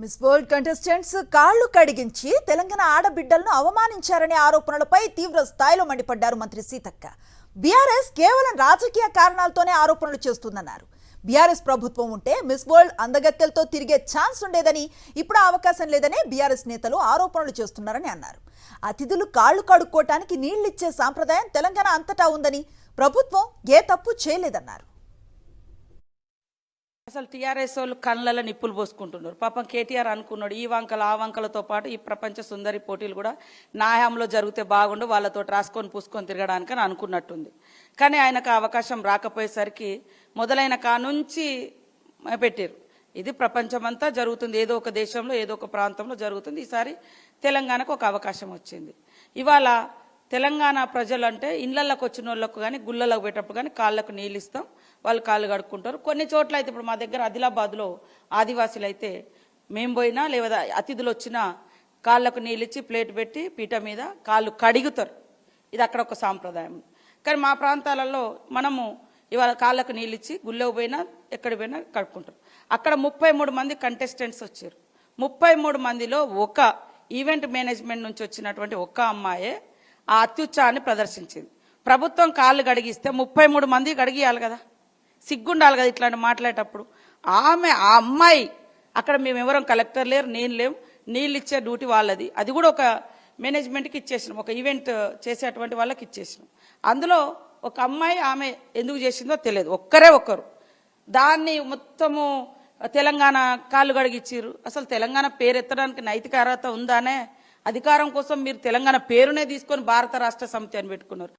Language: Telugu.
మిస్ వరల్డ్ కంటెస్టెంట్స్ కాళ్లు కడిగించి తెలంగాణ ఆడబిడ్డలను అవమానించారనే ఆరోపణలపై తీవ్ర స్థాయిలో మండిపడ్డారు మంత్రి సీతక్క. బీఆర్ఎస్ కేవలం రాజకీయ కారణాలతోనే ఆరోపణలు చేస్తుందన్నారు. బీఆర్ఎస్ ప్రభుత్వం ఉంటే మిస్ వరల్డ్ అందగత్తెలతో తిరిగే ఛాన్స్ ఉండేదని, ఇప్పుడు అవకాశం లేదని బీఆర్ఎస్ నేతలు ఆరోపణలు చేస్తున్నారని అన్నారు. అతిథులు కాళ్లు కడుక్కోవటానికి నీళ్లిచ్చే సాంప్రదాయం తెలంగాణ అంతటా ఉందని, ప్రభుత్వం ఏ తప్పు చేయలేదన్నారు. అసలు టీఆర్ఎస్ వాళ్ళు కళ్ళల్లో నిప్పులు పోసుకుంటున్నారు. పాపం కేటీఆర్ అనుకున్నాడు ఈ వంకలు ఆ వంకలతో పాటు ఈ ప్రపంచ సుందరి పోటీలు కూడా నా హయాంలో జరిగితే బాగుండు, వాళ్ళతో రాసుకొని పూసుకొని తిరగడానికి అని అనుకున్నట్టుంది. కానీ ఆయనకు అవకాశం రాకపోయేసరికి మొదలైన కానుంచి పెట్టారు. ఇది ప్రపంచమంతా జరుగుతుంది, ఏదో ఒక దేశంలో ఏదో ఒక ప్రాంతంలో జరుగుతుంది. ఈసారి తెలంగాణకు ఒక అవకాశం వచ్చింది. ఇవాళ తెలంగాణ ప్రజలు అంటే ఇళ్లలోకి వచ్చిన వాళ్ళకు కానీ గుళ్ళలోకి పెట్టేటప్పుడు కానీ కాళ్ళకు నీళ్ళు ఇస్తాం, వాళ్ళు కాళ్ళు కడుక్కుంటారు. కొన్ని చోట్ల అయితే ఇప్పుడు మా దగ్గర ఆదిలాబాద్లో ఆదివాసీలు అయితే మేము పోయినా లేదా అతిథులు వచ్చినా కాళ్ళకు నీళ్ళు ఇచ్చి ప్లేట్ పెట్టి పీట మీద కాళ్ళు కడుగుతారు. ఇది అక్కడ ఒక సాంప్రదాయం. కానీ మా ప్రాంతాలలో మనము ఇవాళ కాళ్ళకు నీళ్ళు ఇచ్చి గుళ్ళకు పోయినా ఎక్కడ పోయినా కడుక్కుంటారు. అక్కడ 33 మంది కంటెస్టెంట్స్ వచ్చారు. 33 మందిలో ఒక ఈవెంట్ మేనేజ్మెంట్ నుంచి వచ్చినటువంటి ఒక్క అమ్మాయే ఆ అత్యుత్సాహాన్ని ప్రదర్శించింది. ప్రభుత్వం కాళ్ళు గడిగిస్తే 33 మంది గడిగియాలి కదా, సిగ్గుండాలి కదా ఇట్లాంటి మాట్లాడేటప్పుడు. ఆ అమ్మాయి అక్కడ మేము ఎవరం కలెక్టర్ లేరు, నేను లేవు, నీళ్ళు ఇచ్చే డ్యూటీ వాళ్ళది. అది కూడా ఒక మేనేజ్మెంట్కి ఇచ్చేసినాం, ఒక ఈవెంట్ చేసేటువంటి వాళ్ళకి ఇచ్చేసినాం. అందులో ఒక అమ్మాయి ఆమె ఎందుకు చేసిందో తెలియదు, ఒక్కరు దాన్ని మొత్తము తెలంగాణ కాళ్ళు గడిగిచ్చిర్రు. అసలు తెలంగాణ పేరు ఎత్తడానికి నైతిక అర్హత ఉందానే? అధికారం కోసం మీరు తెలంగాణ పేరునే తీసుకొని భారత రాష్ట్ర సమితి అని పెట్టుకున్నారు.